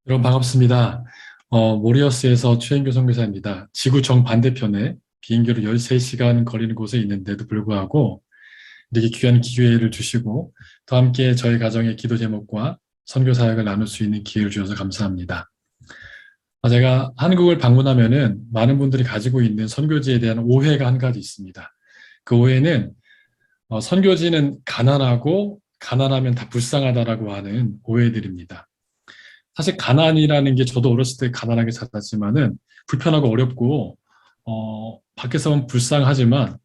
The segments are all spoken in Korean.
여러분 반갑습니다. 모리어스에서 최인규 선교사입니다. 지구 정반대편에 비행기로 13시간 걸리는 곳에 있는데도 불구하고 이렇게 귀한 기회를 주시고 또 함께 저희 가정의 기도 제목과 선교 사역을 나눌 수 있는 기회를 주셔서 감사합니다. 제가 한국을 방문하면은 많은 분들이 가지고 있는 선교지에 대한 오해가 한 가지 있습니다. 그 오해는 선교지는 가난하고 가난하면 다 불쌍하다라고 하는 오해들입니다. 사실 가난이라는 게 저도 어렸을 때 가난하게 살았지만은 불편하고 어렵고 밖에서 보면 불쌍하지만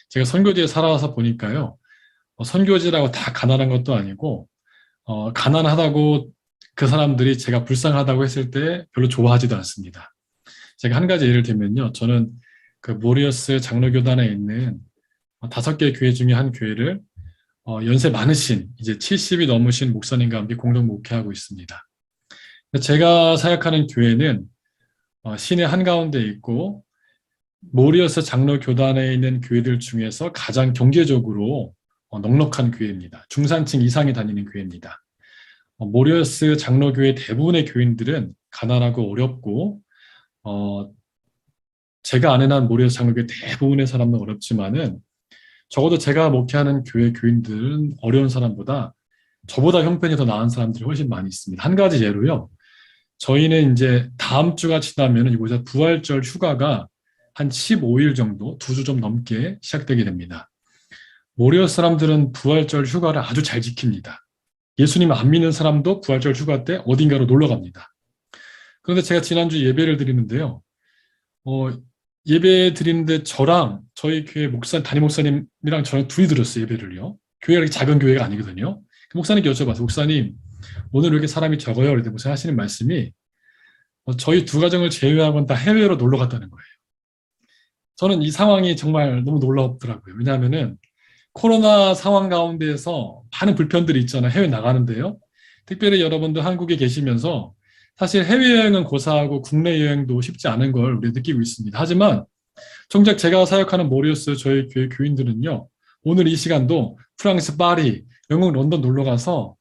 제가 선교지에 살아와서 보니까요. 선교지라고 다 가난한 것도 아니고 가난하다고 그 사람들이 제가 불쌍하다고 했을 때 별로 좋아하지도 않습니다. 제가 한 가지 예를 들면요. 저는 그 모리어스 장로교단에 있는 5개 교회 중에 한 교회를 연세 많으신 이제 70이 넘으신 목사님과 함께 공동 목회하고 있습니다. 제가 사역하는 교회는 시내 한가운데 있고 모리어스 장로 교단에 있는 교회들 중에서 가장 경제적으로 넉넉한 교회입니다. 중산층 이상이 다니는 교회입니다. 모리어스 장로교회 대부분의 교인들은 가난하고 어렵고 제가 아는 한 모리어스 장로교회 대부분의 사람은 어렵지만은 적어도 제가 목회하는 교회 교인들은 어려운 사람보다 저보다 형편이 더 나은 사람들이 훨씬 많이 있습니다. 한 가지 예로요. 저희는 이제 다음 주가 지나면 이곳에 부활절 휴가가 한 15일 정도, 2주 좀 넘게 시작되게 됩니다. 모리어 사람들은 부활절 휴가를 아주 잘 지킵니다. 예수님 안 믿는 사람도 부활절 휴가 때 어딘가로 놀러 갑니다. 그런데 제가 지난주 예배를 드리는데요. 예배 드리는데 저랑 저희 교회 담임 목사님이랑 저랑 둘이 들었어요, 예배를요. 교회가 이렇게 작은 교회가 아니거든요. 그 목사님께 여쭤봤어요. 목사님, 오늘 왜 이렇게 사람이 적어요? 그랬더니 목사님 하시는 말씀이 저희 두 가정을 제외하고는 다 해외로 놀러 갔다는 거예요. 저는 이 상황이 정말 너무 놀랍더라고요. 왜냐하면은 코로나 상황 가운데에서 많은 불편들이 있잖아요. 해외 나가는데요. 특별히 여러분들 한국에 계시면서 사실 해외여행은 고사하고 국내 여행도 쉽지 않은 걸 우리 느끼고 있습니다. 하지만 정작 제가 사역하는 모리어스 저희 교회 교인들은요. 오늘 이 시간도 프랑스 파리, 영국 런던 놀러 가서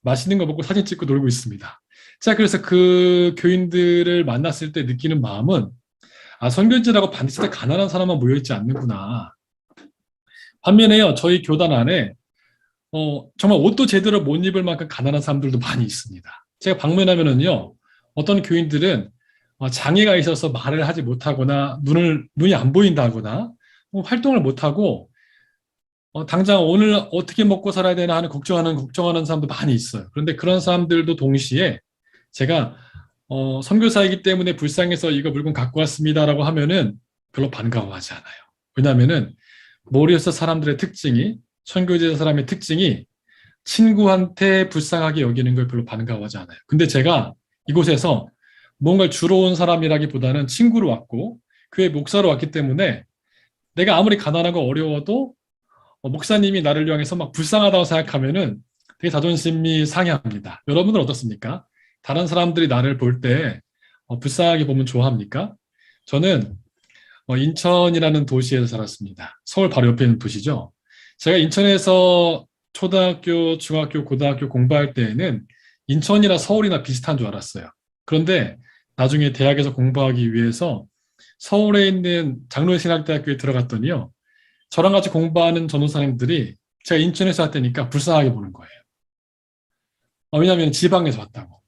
맛있는 거 먹고 사진 찍고 놀고 있습니다. 자, 그래서 그 교인들을 만났을 때 느끼는 마음은 선교지라고 반드시 다 가난한 사람만 모여있지 않는구나. 반면에요, 저희 교단 안에 정말 옷도 제대로 못 입을 만큼 가난한 사람들도 많이 있습니다. 제가 방문하면은요, 어떤 교인들은 장애가 있어서 말을 하지 못하거나 눈이 안 보인다거나 활동을 못하고 당장 오늘 어떻게 먹고 살아야 되나 하는 걱정하는 사람도 많이 있어요. 그런데 그런 사람들도 동시에 제가 선교사이기 때문에 불쌍해서 이거 물건 갖고 왔습니다라고 하면은 별로 반가워하지 않아요. 왜냐하면은 모리어스 사람들의 특징이 선교제 사람의 특징이 친구한테 불쌍하게 여기는 걸 별로 반가워하지 않아요. 근데 제가 이곳에서 뭔가 주러 온 사람이라기보다는 친구로 왔고 교회 목사로 왔기 때문에 내가 아무리 가난하고 어려워도 목사님이 나를 향해서 막 불쌍하다고 생각하면은 되게 자존심이 상해합니다. 여러분은 어떻습니까? 다른 사람들이 나를 볼 때 불쌍하게 보면 좋아합니까? 저는 인천이라는 도시에서 살았습니다. 서울 바로 옆에 있는 도시죠. 제가 인천에서 초등학교, 중학교, 고등학교 공부할 때에는 인천이나 서울이나 비슷한 줄 알았어요. 그런데 나중에 대학에서 공부하기 위해서 서울에 있는 장로신학대학교에 들어갔더니요. 저랑 같이 공부하는 전도사님들이 제가 인천에서 왔다니까 불쌍하게 보는 거예요. 왜냐하면 지방에서 왔다고.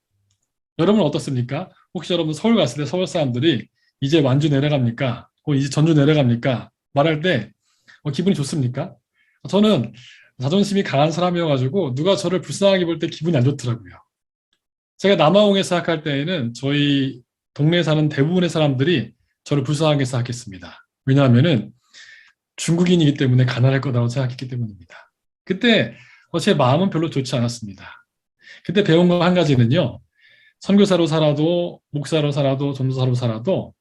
여러분은 어떻습니까? 혹시 여러분 서울 갔을 때 서울 사람들이 이제 완주 내려갑니까? 이제 전주 내려갑니까? 말할 때 기분이 좋습니까? 저는 자존심이 강한 사람이어가지고 누가 저를 불쌍하게 볼 때 기분이 안 좋더라고요. 제가 남아공에 생각할 때에는 저희 동네에 사는 대부분의 사람들이 저를 불쌍하게 생각했습니다. 왜냐하면은 중국인이기 때문에 가난할 거라고 생각했기 때문입니다. 그때 제 마음은 별로 좋지 않았습니다. 그때 배운 거 한 가지는요. 선교사로 살아도 목사로 살아도 전도사로 살아도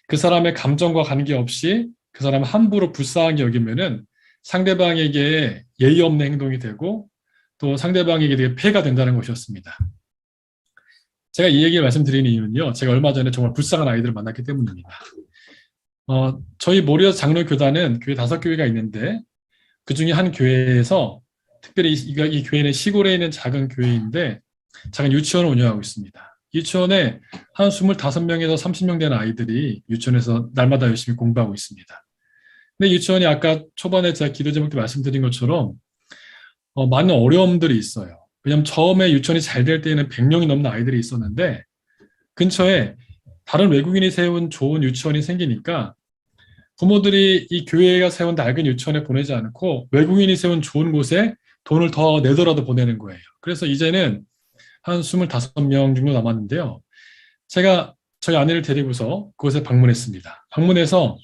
그 사람의 감정과 관계없이 그 사람을 함부로 불쌍하게 여기면은 상대방에게 예의 없는 행동이 되고 또 상대방에게 되게 폐가 된다는 것이었습니다. 제가 이 얘기를 말씀드리는 이유는요. 제가 얼마 전에 정말 불쌍한 아이들을 만났기 때문입니다. 저희 모리어스 장로교단은 교회 5교회가 있는데 그 중에 한 교회에서 특별히 이 교회는 시골에 있는 작은 교회인데 작은 유치원을 운영하고 있습니다. 유치원에 한 25명에서 30명 되는 아이들이 유치원에서 날마다 열심히 공부하고 있습니다. 근데 유치원이 아까 초반에 제가 기도 제목 때 말씀드린 것처럼 많은 어려움들이 있어요. 왜냐하면 처음에 유치원이 잘 될 때에는 100명이 넘는 아이들이 있었는데 근처에 다른 외국인이 세운 좋은 유치원이 생기니까 부모들이 이 교회가 세운 낡은 유치원에 보내지 않고 외국인이 세운 좋은 곳에 돈을 더 내더라도 보내는 거예요. 그래서 이제는 한 25명 정도 남았는데요. 제가 저희 아내를 데리고서 그곳에 방문했습니다. 방문해서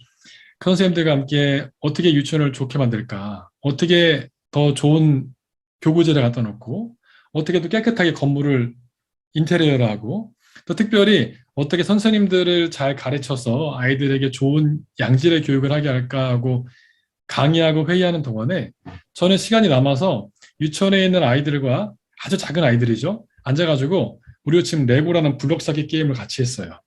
그 선생님들과 함께 어떻게 유치원을 좋게 만들까, 어떻게 더 좋은 교구제를 갖다 놓고, 어떻게 또 깨끗하게 건물을 인테리어를 하고, 또 특별히 어떻게 선생님들을 잘 가르쳐서 아이들에게 좋은 양질의 교육을 하게 할까 하고 강의하고 회의하는 동안에 저는 시간이 남아서 유치원에 있는 아이들과 아주 작은 아이들이죠. 앉아가지고 우리가 지금 레고라는 블록 쌓기 게임을 같이 했어요.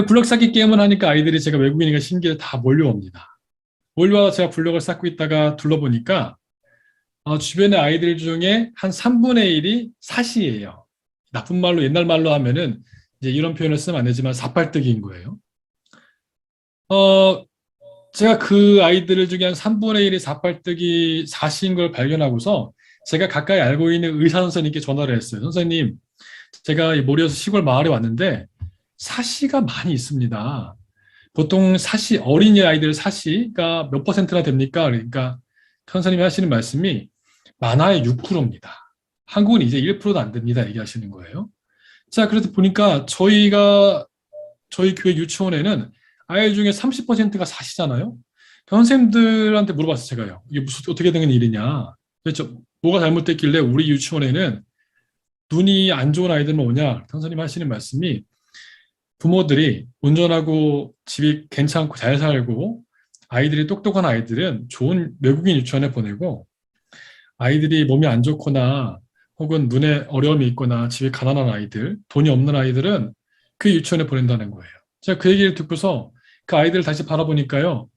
블록 쌓기 게임을 하니까 아이들이 제가 외국인이니까 신기해 다 몰려옵니다. 몰려와서 제가 블록을 쌓고 있다가 둘러보니까 주변의 아이들 중에 한 3분의 1이 사시예요. 나쁜 말로 옛날 말로 하면은 이제 이런 표현을 쓰면 안 되지만 사팔뜨기인 거예요. 제가 그 아이들 중에 한 3분의 1이 사팔뜨기 사시인 걸 발견하고서 제가 가까이 알고 있는 의사 선생님께 전화를 했어요. 선생님, 제가 모리에서 시골 마을에 왔는데 사시가 많이 있습니다. 보통 사시, 어린이 아이들 사시가 몇 퍼센트나 됩니까? 그러니까 선생님이 하시는 말씀이 많아야 6%입니다. 한국은 이제 1%도 안 됩니다. 얘기하시는 거예요. 자, 그래서 보니까 저희 교회 유치원에는 아이 중에 30%가 사시잖아요. 선생님들한테 물어봤어요, 제가요. 이게 무슨, 어떻게 된 일이냐. 그렇죠. 뭐가 잘못됐길래 우리 유치원에는 눈이 안 좋은 아이들만 오냐. 선생님 하시는 말씀이 부모들이 운전하고 집이 괜찮고 잘 살고 아이들이 똑똑한 아이들은 좋은 외국인 유치원에 보내고 아이들이 몸이 안 좋거나 혹은 눈에 어려움이 있거나 집이 가난한 아이들, 돈이 없는 아이들은 그 유치원에 보낸다는 거예요. 제가 그 얘기를 듣고서 그 아이들을 다시 바라보니까요.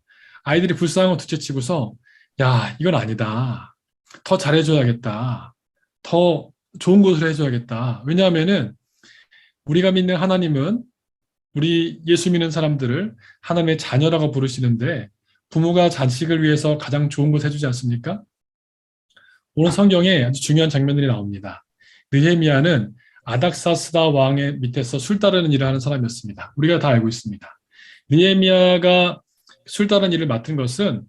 아이들이 불쌍한 거 둘째치고서 야, 이건 아니다. 더 잘해줘야겠다. 더 좋은 곳을 해줘야겠다. 왜냐하면은 우리가 믿는 하나님은 우리 예수 믿는 사람들을 하나님의 자녀라고 부르시는데 부모가 자식을 위해서 가장 좋은 것을 해주지 않습니까? 오늘 성경에 아주 중요한 장면들이 나옵니다. 느헤미야는 아닥사스다 왕의 밑에서 술 따르는 일을 하는 사람이었습니다. 우리가 다 알고 있습니다. 느헤미야가 술 따르는 일을 맡은 것은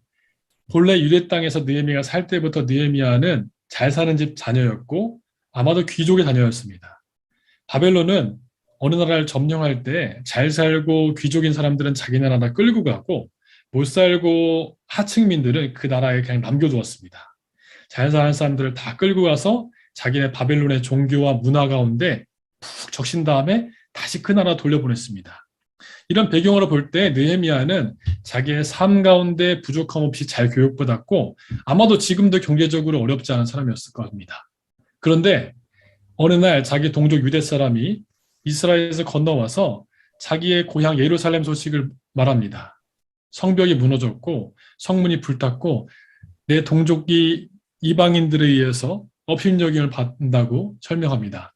본래 유대 땅에서 느헤미야가 살 때부터 느헤미야는 잘 사는 집 자녀였고 아마도 귀족의 자녀였습니다. 바벨론은 어느 나라를 점령할 때 잘 살고 귀족인 사람들은 자기 나라 끌고 가고 못 살고 하층민들은 그 나라에 그냥 남겨두었습니다. 잘 사는 사람들을 다 끌고 가서 자기네 바벨론의 종교와 문화 가운데 푹 적신 다음에 다시 그 나라 돌려보냈습니다. 이런 배경으로 볼 때 느헤미야는 자기의 삶 가운데 부족함 없이 잘 교육받았고 아마도 지금도 경제적으로 어렵지 않은 사람이었을 겁니다. 그런데 어느 날 자기 동족 유대 사람이 이스라엘에서 건너와서 자기의 고향 예루살렘 소식을 말합니다. 성벽이 무너졌고 성문이 불탔고 내 동족이 이방인들에 의해서 업신여김을 받는다고 설명합니다.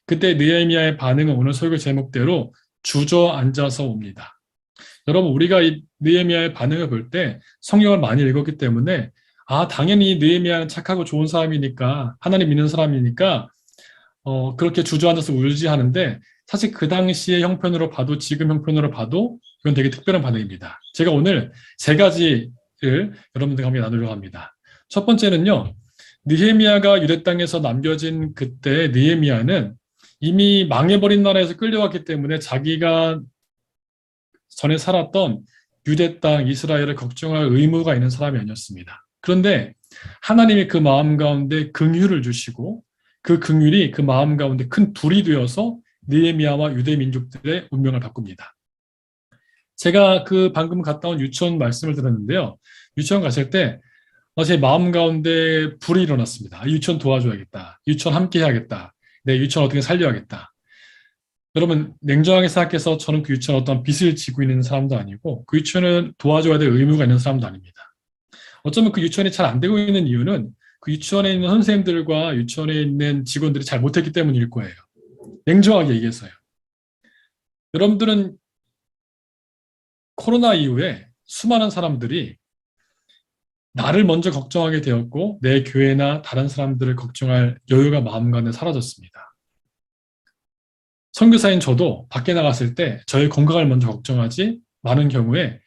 그때 느헤미야의 반응은 오늘 설교 제목대로 주저앉아서 옵니다. 여러분 우리가 이 느헤미야의 반응을 볼 때 성경을 많이 읽었기 때문에 당연히 느헤미야는 착하고 좋은 사람이니까 하나님 믿는 사람이니까 그렇게 주저앉아서 울지 하는데 사실 그 당시의 형편으로 봐도 지금 형편으로 봐도 이건 되게 특별한 반응입니다. 제가 오늘 세 가지를 여러분들과 함께 나누려고 합니다. 첫 번째는요. 느헤미야가 유대 땅에서 남겨진 그때 느헤미야는 이미 망해버린 나라에서 끌려왔기 때문에 자기가 전에 살았던 유대 땅 이스라엘을 걱정할 의무가 있는 사람이 아니었습니다. 그런데 하나님이 그 마음 가운데 긍휼을 주시고 그 긍휼이 그 마음 가운데 큰 불이 되어서 느헤미야와 유대 민족들의 운명을 바꿉니다. 제가 그 방금 갔다 온 유치원 말씀을 들었는데요. 유치원 갔을 때 제 마음 가운데 불이 일어났습니다. 유치원 도와줘야겠다. 유치원 함께 해야겠다. 내 유치원 어떻게 살려야겠다. 여러분 냉정하게 생각해서 저는 그 유치원 어떤 빚을 지고 있는 사람도 아니고 그 유치원은 도와줘야 될 의무가 있는 사람도 아닙니다. 어쩌면 그 유치원이 잘 안 되고 있는 이유는 그 유치원에 있는 선생님들과 유치원에 있는 직원들이 잘 못했기 때문일 거예요. 냉정하게 얘기해서요. 여러분들은 코로나 이후에 수많은 사람들이 나를 먼저 걱정하게 되었고 내 교회나 다른 사람들을 걱정할 여유가 마음 가운데 사라졌습니다. 선교사인 저도 밖에 나갔을 때 저의 건강을 먼저 걱정하지 많은 경우에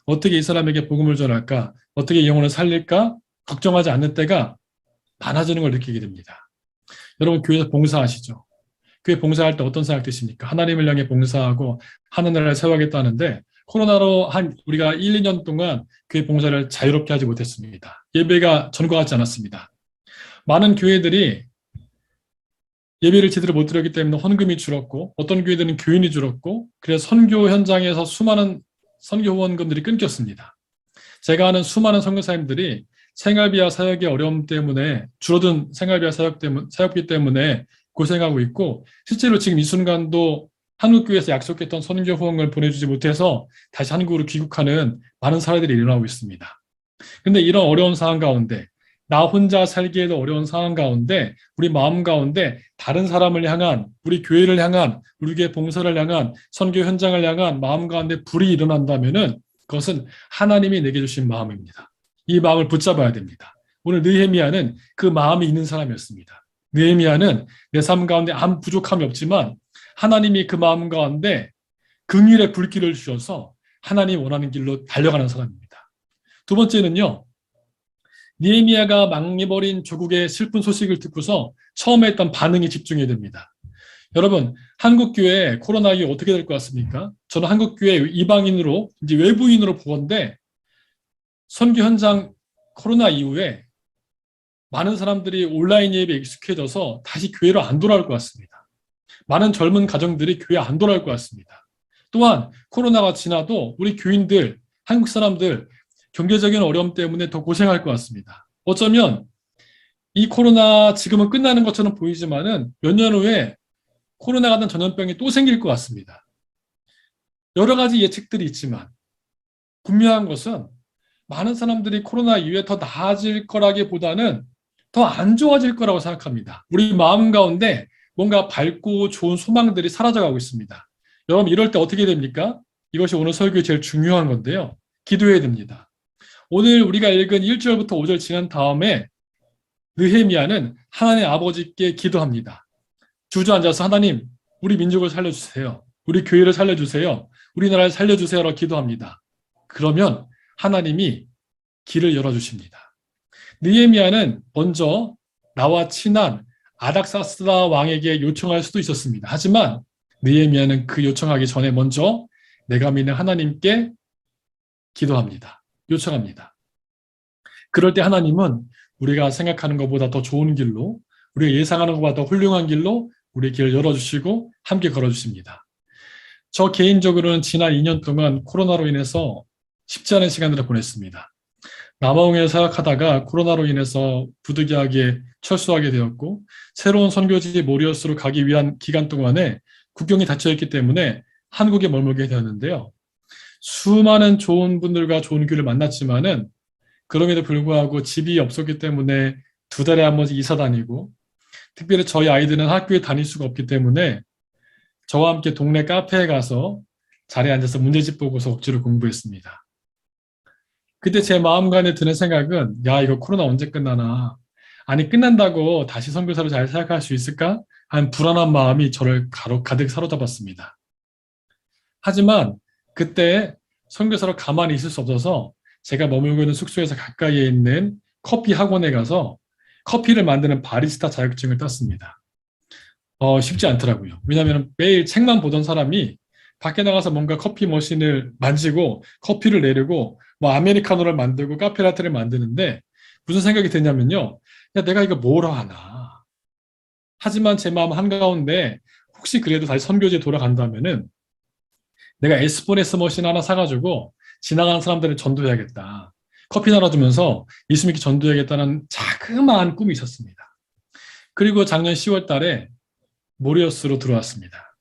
어떻게 이 사람에게 복음을 전할까, 어떻게 이 영혼을 살릴까 걱정하지 않는 때가 많아지는 걸 느끼게 됩니다. 여러분 교회에서 봉사하시죠? 교회 봉사할 때 어떤 생각 드십니까? 하나님을 향해 봉사하고 하늘나라를 세워야겠다는데 코로나로 우리가 1, 2년 동안 교회 봉사를 자유롭게 하지 못했습니다. 예배가 전과 같지 않았습니다. 많은 교회들이 예배를 제대로 못 드렸기 때문에 헌금이 줄었고 어떤 교회들은 교인이 줄었고 그래서 선교 현장에서 수많은 선교 후원금들이 끊겼습니다. 제가 아는 수많은 선교사님들이 생활비와 사역의 어려움 때문에 줄어든 생활비와 사역비 때문에 고생하고 있고 실제로 지금 이 순간도 한국교회에서 약속했던 선교 후원금을 보내주지 못해서 다시 한국으로 귀국하는 많은 사례들이 일어나고 있습니다. 그런데 이런 어려운 상황 가운데 나 혼자 살기에도 어려운 상황 가운데 우리 마음 가운데 다른 사람을 향한 우리 교회를 향한 우리 교회 봉사를 향한 선교 현장을 향한 마음 가운데 불이 일어난다면은 그것은 하나님이 내게 주신 마음입니다. 이 마음을 붙잡아야 됩니다. 오늘 느헤미야는 그 마음이 있는 사람이었습니다. 느헤미야는 내 삶 가운데 아무 부족함이 없지만 하나님이 그 마음 가운데 긍휼의 불길을 주셔서 하나님이 원하는 길로 달려가는 사람입니다. 두 번째는요. 느헤미야가 망해버린 조국의 슬픈 소식을 듣고서 처음에 했던 반응에 집중해야 됩니다. 여러분, 한국교회 코로나 이후 어떻게 될 것 같습니까? 저는 한국교회 이방인으로, 이제 외부인으로 보건데 선교 현장 코로나 이후에 많은 사람들이 온라인 예배에 익숙해져서 다시 교회로 안 돌아올 것 같습니다. 많은 젊은 가정들이 교회 안 돌아올 것 같습니다. 또한 코로나가 지나도 우리 교인들, 한국 사람들 경제적인 어려움 때문에 더 고생할 것 같습니다. 어쩌면 이 코로나 지금은 끝나는 것처럼 보이지만은 몇 년 후에 코로나 같은 전염병이 또 생길 것 같습니다. 여러 가지 예측들이 있지만 분명한 것은 많은 사람들이 코로나 이후에 더 나아질 거라기보다는 더 안 좋아질 거라고 생각합니다. 우리 마음 가운데 뭔가 밝고 좋은 소망들이 사라져가고 있습니다. 여러분 이럴 때 어떻게 됩니까? 이것이 오늘 설교의 제일 중요한 건데요. 기도해야 됩니다. 오늘 우리가 읽은 1절부터 5절 지난 다음에 느헤미야는 하나님 아버지께 기도합니다. 주저앉아서 하나님 우리 민족을 살려주세요. 우리 교회를 살려주세요. 우리나라를 살려주세요라고 기도합니다. 그러면 하나님이 길을 열어주십니다. 느헤미야는 먼저 나와 친한 아닥사스다 왕에게 요청할 수도 있었습니다. 하지만 느헤미야는 그 요청하기 전에 먼저 내가 믿는 하나님께 기도합니다. 요청합니다. 그럴 때 하나님은 우리가 생각하는 것보다 더 좋은 길로, 우리가 예상하는 것보다 더 훌륭한 길로 우리의 길을 열어주시고 함께 걸어주십니다. 저 개인적으로는 지난 2년 동안 코로나로 인해서 쉽지 않은 시간들을 보냈습니다. 남아공에 사역하다가 코로나로 인해서 부득이하게 철수하게 되었고 새로운 선교지 모리어스로 가기 위한 기간 동안에 국경이 닫혀있기 때문에 한국에 머물게 되었는데요. 수많은 좋은 분들과 좋은 교회를 만났지만은 그럼에도 불구하고 집이 없었기 때문에 2달에 한 번씩 이사 다니고 특별히 저희 아이들은 학교에 다닐 수가 없기 때문에 저와 함께 동네 카페에 가서 자리에 앉아서 문제집 보고서 억지로 공부했습니다. 그때 제 마음간에 드는 생각은 야 이거 코로나 언제 끝나나 아니 끝난다고 다시 선교사로 잘 생각할 수 있을까? 한 불안한 마음이 저를 가득 사로잡았습니다. 하지만 그때 선교사로 가만히 있을 수 없어서 제가 머물고 있는 숙소에서 가까이에 있는 커피 학원에 가서 커피를 만드는 바리스타 자격증을 땄습니다. 쉽지 않더라고요. 왜냐하면 매일 책만 보던 사람이 밖에 나가서 뭔가 커피 머신을 만지고 커피를 내리고 뭐 아메리카노를 만들고 카페라테를 만드는데 무슨 생각이 드냐면요. 야, 내가 이거 뭐로 하나. 하지만 제 마음 한가운데 혹시 그래도 다시 선교지에 돌아간다면은 내가 에스프레소 머신 하나 사가지고 지나가는 사람들을 전도해야겠다. 커피 나눠주면서 예수 믿게 전도해야겠다는 자그마한 꿈이 있었습니다. 그리고 작년 10월 달에 모리어스로 들어왔습니다.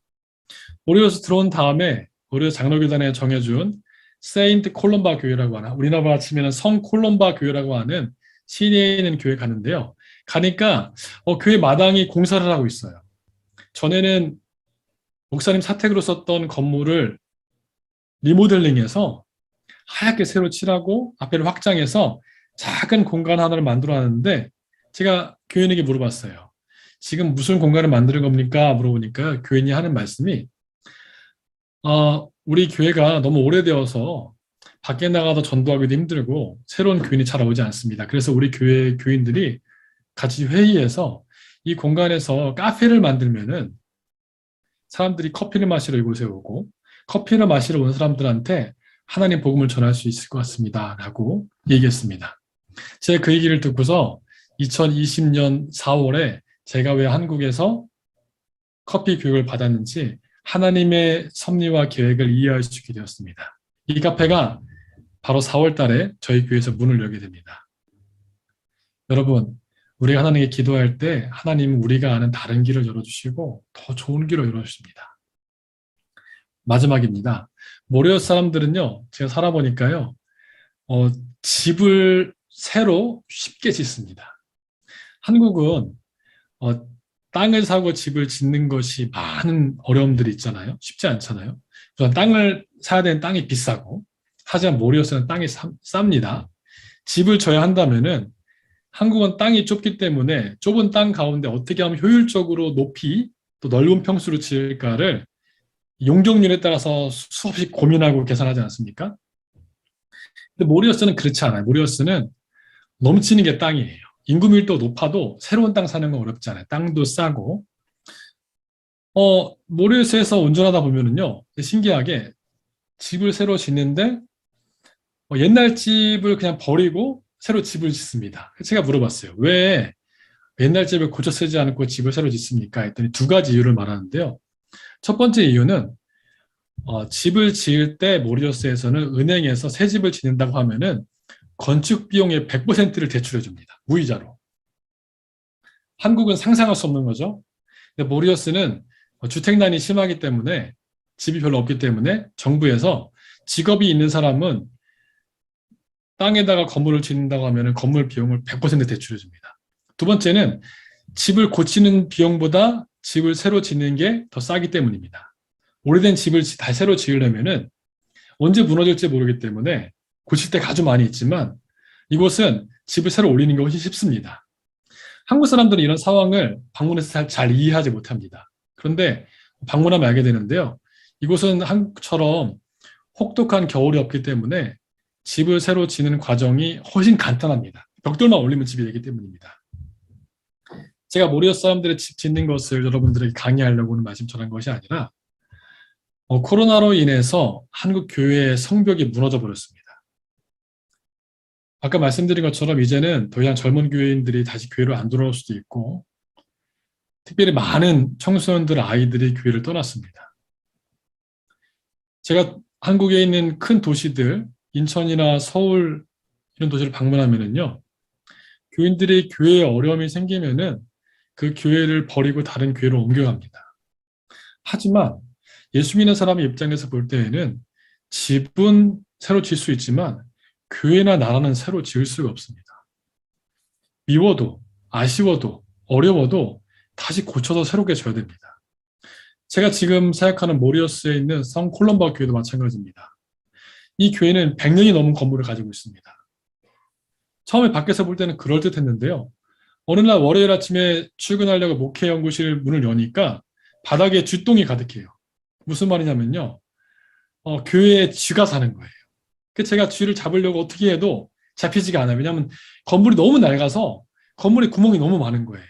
모리어스 들어온 다음에 모리어스 장로교단에 정해준 세인트 콜롬바 교회라고 하나 우리나라 치면 성 콜롬바 교회라고 하는 시내에 있는 교회 가는데요. 가니까 교회 마당이 공사를 하고 있어요. 전에는 목사님 사택으로 썼던 건물을 리모델링해서 하얗게 새로 칠하고 앞에를 확장해서 작은 공간 하나를 만들어놨는데 제가 교인에게 물어봤어요. 지금 무슨 공간을 만드는 겁니까? 물어보니까 교인이 하는 말씀이 우리 교회가 너무 오래되어서 밖에 나가서 전도하기도 힘들고 새로운 교인이 잘 오지 않습니다. 그래서 우리 교회 교인들이 같이 회의해서 이 공간에서 카페를 만들면은 사람들이 커피를 마시러 이곳에 오고 커피를 마시러 온 사람들한테 하나님 복음을 전할 수 있을 것 같습니다. 라고 얘기했습니다. 제가 그 얘기를 듣고서 2020년 4월에 제가 왜 한국에서 커피 교육을 받았는지 하나님의 섭리와 계획을 이해할 수 있게 되었습니다. 이 카페가 바로 4월 달에 저희 교회에서 문을 열게 됩니다. 여러분, 우리가 하나님께 기도할 때 하나님은 우리가 아는 다른 길을 열어주시고 더 좋은 길을 열어주십니다. 마지막입니다. 모리어 사람들은요, 제가 살아보니까요, 집을 새로 쉽게 짓습니다. 한국은 땅을 사고 집을 짓는 것이 많은 어려움들이 있잖아요. 쉽지 않잖아요. 우선 땅을 사야 되는 땅이 비싸고, 하지만 모리어스는 땅이 쌉니다. 집을 져야 한다면은 한국은 땅이 좁기 때문에 좁은 땅 가운데 어떻게 하면 효율적으로 높이 또 넓은 평수로 지을까를 용적률에 따라서 수없이 고민하고 계산하지 않습니까? 근데 모리어스는 그렇지 않아요. 모리어스는 넘치는 게 땅이에요. 인구 밀도 높아도 새로운 땅 사는 건 어렵지 않아요. 땅도 싸고. 모리어스에서 운전하다 보면은요, 신기하게 집을 새로 짓는데 옛날 집을 그냥 버리고 새로 집을 짓습니다. 제가 물어봤어요. 왜 옛날 집을 고쳐 쓰지 않고 집을 새로 짓습니까? 했더니 두 가지 이유를 말하는데요. 첫 번째 이유는 집을 지을 때 모리어스에서는 은행에서 새 집을 짓는다고 하면은 건축 비용의 100%를 대출해 줍니다. 무이자로. 한국은 상상할 수 없는 거죠. 근데 모리어스는 주택난이 심하기 때문에 집이 별로 없기 때문에 정부에서 직업이 있는 사람은 땅에다가 건물을 짓는다고 하면 건물 비용을 100% 대출해 줍니다. 두 번째는 집을 고치는 비용보다 집을 새로 짓는 게 더 싸기 때문입니다. 오래된 집을 다시 새로 지으려면은 언제 무너질지 모르기 때문에 고칠 때가 아주 많이 있지만 이곳은 집을 새로 올리는 게 훨씬 쉽습니다. 한국 사람들은 이런 상황을 방문해서 잘 이해하지 못합니다. 그런데 방문하면 알게 되는데요. 이곳은 한국처럼 혹독한 겨울이 없기 때문에 집을 새로 짓는 과정이 훨씬 간단합니다. 벽돌만 올리면 집이 되기 때문입니다. 제가 모리어 사람들의 집 짓는 것을 여러분들에게 강의하려고는 말씀 전한 것이 아니라 코로나로 인해서 한국 교회의 성벽이 무너져 버렸습니다. 아까 말씀드린 것처럼 이제는 더 이상 젊은 교회인들이 다시 교회로 안 돌아올 수도 있고 특별히 많은 청소년들 아이들이 교회를 떠났습니다. 제가 한국에 있는 큰 도시들 인천이나 서울 이런 도시를 방문하면은요, 교인들이 교회에 어려움이 생기면은 그 교회를 버리고 다른 교회로 옮겨갑니다. 하지만 예수 믿는 사람의 입장에서 볼 때에는 집은 새로 지을 수 있지만 교회나 나라는 새로 지을 수가 없습니다. 미워도 아쉬워도 어려워도 다시 고쳐서 새롭게 져야 됩니다. 제가 지금 사역하는 모리어스에 있는 성 콜럼바 교회도 마찬가지입니다. 이 교회는 100년이 넘은 건물을 가지고 있습니다. 처음에 밖에서 볼 때는 그럴듯했는데요. 어느 날 월요일 아침에 출근하려고 목회 연구실 문을 여니까 바닥에 쥐똥이 가득해요. 무슨 말이냐면요. 교회에 쥐가 사는 거예요. 제가 쥐를 잡으려고 어떻게 해도 잡히지가 않아요. 왜냐하면 건물이 너무 낡아서 건물에 구멍이 너무 많은 거예요.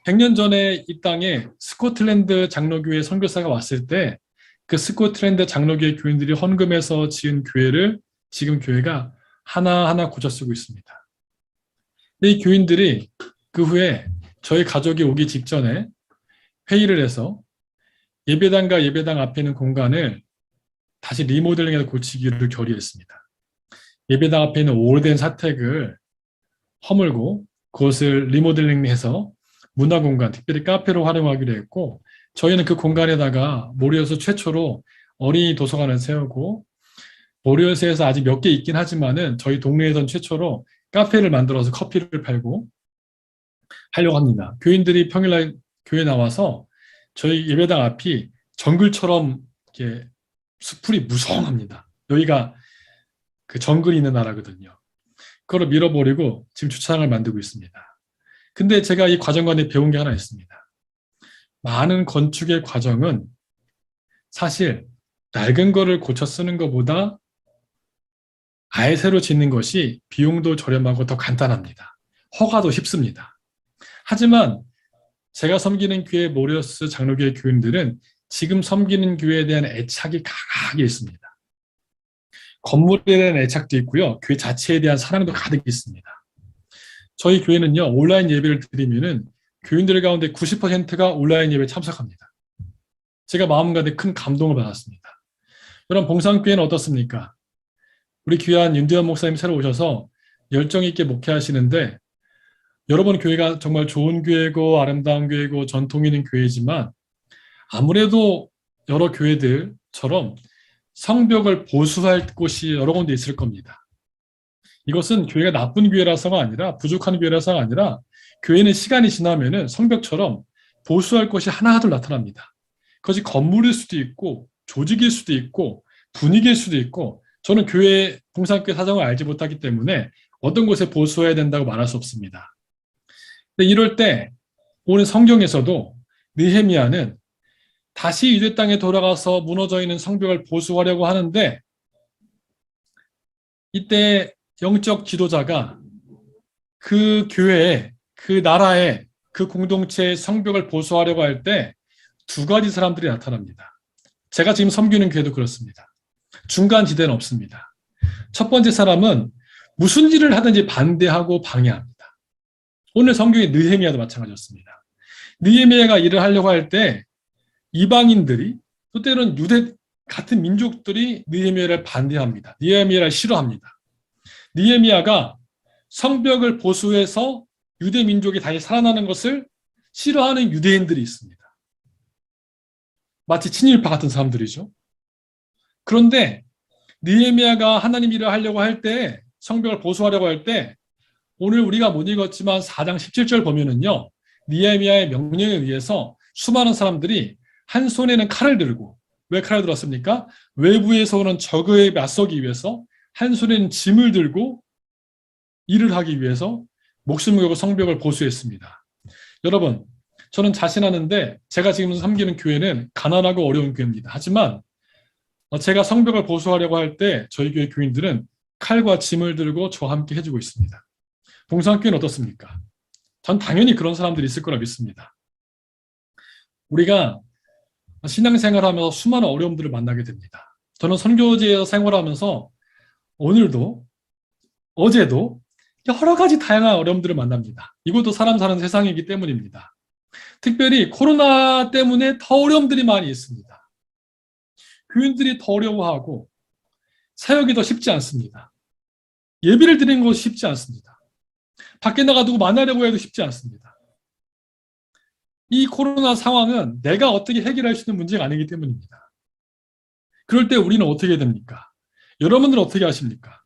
100년 전에 이 땅에 스코틀랜드 장로교회 선교사가 왔을 때 그 스코틀랜드 장로교회 교인들이 헌금해서 지은 교회를 지금 교회가 하나하나 고쳐 쓰고 있습니다. 근데 이 교인들이 그 후에 저희 가족이 오기 직전에 회의를 해서 예배당과 예배당 앞에 있는 공간을 다시 리모델링해서 고치기를 결의했습니다. 예배당 앞에 있는 오래된 사택을 허물고 그것을 리모델링해서 문화공간, 특별히 카페로 활용하기로 했고 저희는 그 공간에다가 모리어스 최초로 어린이 도서관을 세우고 모리어스에서 아직 몇 개 있긴 하지만은 저희 동네에선 최초로 카페를 만들어서 커피를 팔고 하려고 합니다. 교인들이 평일날 교회 나와서 저희 예배당 앞이 정글처럼 이렇게 수풀이 무성합니다. 여기가 그 정글이 있는 나라거든요. 그걸 밀어버리고 지금 주차장을 만들고 있습니다. 근데 제가 이 과정 안에 배운 게 하나 있습니다. 많은 건축의 과정은 사실 낡은 거를 고쳐 쓰는 것보다 아예 새로 짓는 것이 비용도 저렴하고 더 간단합니다. 허가도 쉽습니다. 하지만 제가 섬기는 교회 모리어스 장로교회 교인들은 지금 섬기는 교회에 대한 애착이 강하게 있습니다. 건물에 대한 애착도 있고요. 교회 자체에 대한 사랑도 가득 있습니다. 저희 교회는요, 온라인 예배를 드리면은 교인들 가운데 90%가 온라인 예배에 참석합니다. 제가 마음 가운데 큰 감동을 받았습니다. 여러분, 봉산교회는 어떻습니까? 우리 귀한 윤대현 목사님 새로 오셔서 열정 있게 목회하시는데 여러분 교회가 정말 좋은 교회고 아름다운 교회고 전통 있는 교회지만 아무래도 여러 교회들처럼 성벽을 보수할 곳이 여러 군데 있을 겁니다. 이것은 교회가 나쁜 교회라서가 아니라 부족한 교회라서가 아니라 교회는 시간이 지나면은 성벽처럼 보수할 것이 하나둘 나타납니다. 그것이 건물일 수도 있고 조직일 수도 있고 분위기일 수도 있고 저는 교회 봉산교회 사정을 알지 못하기 때문에 어떤 곳에 보수해야 된다고 말할 수 없습니다. 근데 이럴 때 오늘 성경에서도 느헤미야는 다시 유대 땅에 돌아가서 무너져 있는 성벽을 보수하려고 하는데 이때 영적 지도자가 그 교회에 그 나라에 그 공동체의 성벽을 보수하려고 할 때 두 가지 사람들이 나타납니다. 제가 지금 섬기는 교회도 그렇습니다. 중간 지대는 없습니다. 첫 번째 사람은 무슨 일을 하든지 반대하고 방해합니다. 오늘 성경의 느헤미야도 마찬가지였습니다. 느헤미야가 일을 하려고 할 때 이방인들이 또 때로는 유대 같은 민족들이 느헤미야를 반대합니다. 느헤미야를 싫어합니다. 느헤미야가 성벽을 보수해서 유대 민족이 다시 살아나는 것을 싫어하는 유대인들이 있습니다. 마치 친일파 같은 사람들이죠. 그런데 느헤미야가 하나님 일을 하려고 할 때 성벽을 보수하려고 할 때 오늘 우리가 못 읽었지만 4장 17절 보면은요. 느헤미야의 명령에 의해서 수많은 사람들이 한 손에는 칼을 들고 왜 칼을 들었습니까? 외부에서 오는 적에 맞서기 위해서 한 손에는 짐을 들고 일을 하기 위해서 목숨을 걸고 성벽을 보수했습니다. 여러분, 저는 자신하는데 제가 지금 섬기는 교회는 가난하고 어려운 교회입니다. 하지만 제가 성벽을 보수하려고 할 때 저희 교회 교인들은 칼과 짐을 들고 저와 함께 해주고 있습니다. 봉산교회는 어떻습니까? 전 당연히 그런 사람들이 있을 거라 믿습니다. 우리가 신앙생활하면서 수많은 어려움들을 만나게 됩니다. 저는 선교지에서 생활하면서 오늘도 어제도 여러 가지 다양한 어려움들을 만납니다. 이것도 사람 사는 세상이기 때문입니다. 특별히 코로나 때문에 더 어려움들이 많이 있습니다. 교인들이 더 어려워하고 사역이 더 쉽지 않습니다. 예배를 드리는 것이 쉽지 않습니다. 밖에 나가 누구 만나려고 해도 쉽지 않습니다. 이 코로나 상황은 내가 어떻게 해결할 수 있는 문제가 아니기 때문입니다. 그럴 때 우리는 어떻게 됩니까? 여러분들은 어떻게 하십니까?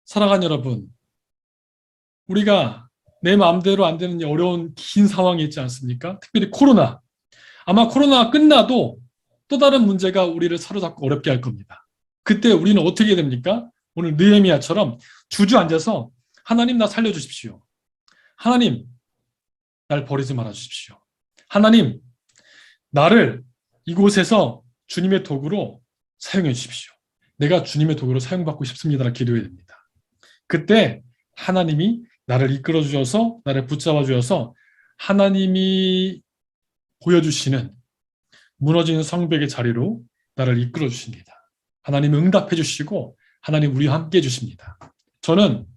사랑하는 여러분, 우리가 내 마음대로 안 되는 어려운 긴 상황이 있지 않습니까? 특별히 코로나. 아마 코로나가 끝나도 또 다른 문제가 우리를 사로잡고 어렵게 할 겁니다. 그때 우리는 어떻게 됩니까? 오늘 느헤미야처럼 주저앉아서 하나님 나 살려주십시오. 하나님 날 버리지 말아 주십시오. 하나님 나를 이곳에서 주님의 도구로 사용해 주십시오. 내가 주님의 도구로 사용받고 싶습니다라 기도해야 됩니다. 그때 하나님이 나를 이끌어 주셔서 나를 붙잡아 주셔서 하나님이 보여주시는 무너지는 성벽의 자리로 나를 이끌어 주십니다. 하나님 응답해 주시고 하나님 우리와 함께 해 주십니다. 저는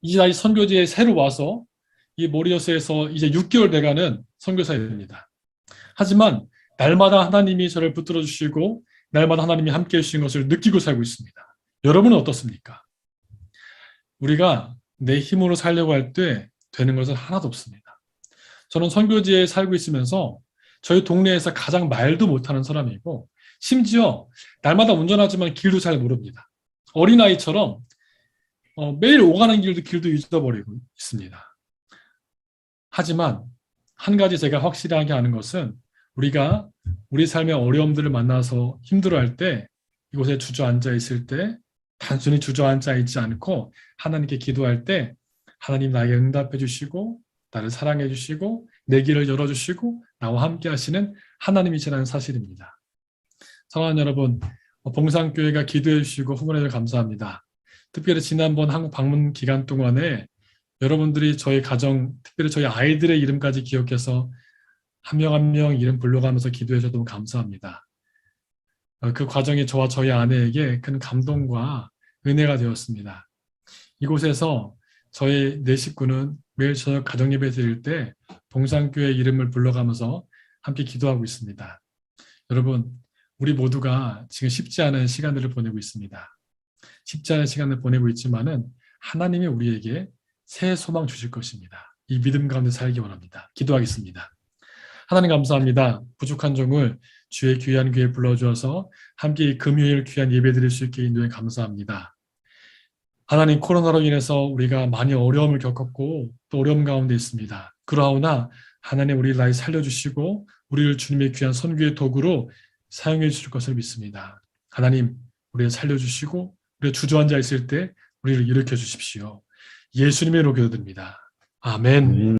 이 자리 선교지에 새로 와서 이 모리어스에서 이제 6개월 돼가는 선교사입니다. 하지만 날마다 하나님이 저를 붙들어 주시고 날마다 하나님이 함께 해주신 것을 느끼고 살고 있습니다. 여러분은 어떻습니까? 우리가 내 힘으로 살려고 할 때 되는 것은 하나도 없습니다. 저는 선교지에 살고 있으면서 저희 동네에서 가장 말도 못하는 사람이고 심지어 날마다 운전하지만 길도 잘 모릅니다. 어린아이처럼 매일 오가는 길도 잊어버리고 있습니다. 하지만 한 가지 제가 확실하게 아는 것은 우리가 우리 삶의 어려움들을 만나서 힘들어할 때, 이곳에 주저앉아 있을 때 단순히 주저앉아 있지 않고 하나님께 기도할 때 하나님 나에게 응답해 주시고 나를 사랑해 주시고 내 길을 열어주시고 나와 함께 하시는 하나님이시라는 사실입니다. 사랑하는 여러분, 봉산교회가 기도해 주시고 후원해 주셔서 감사합니다. 특별히 지난번 한국 방문 기간 동안에 여러분들이 저희 가정, 특별히 저희 아이들의 이름까지 기억해서 한 명 한 명 이름 불러가면서 기도해 주셔서 너무 감사합니다. 그 과정이 저와 저희 아내에게 큰 감동과 은혜가 되었습니다. 이곳에서 저희 네 식구는 매일 저녁 가정예배 드릴 때 봉산교회 이름을 불러가면서 함께 기도하고 있습니다. 여러분, 우리 모두가 지금 쉽지 않은 시간들을 보내고 있습니다. 쉽지 않은 시간을 보내고 있지만은 하나님이 우리에게 새 소망 주실 것입니다. 이 믿음 가운데 살기 원합니다. 기도하겠습니다. 하나님 감사합니다. 부족한 종을 주의 귀한 교회에 불러주어서 함께 이 금요일 귀한 예배 드릴 수 있게 인도해 감사합니다. 하나님, 코로나로 인해서 우리가 많이 어려움을 겪었고 또 어려움 가운데 있습니다. 그러하오나 하나님 우리를 나이 살려주시고 우리를 주님의 귀한 선교의 도구로 사용해 주실 것을 믿습니다. 하나님, 우리를 살려주시고 우리가 주저앉아 있을 때 우리를 일으켜 주십시오. 예수님의 이름으로 기도드립니다. 아멘.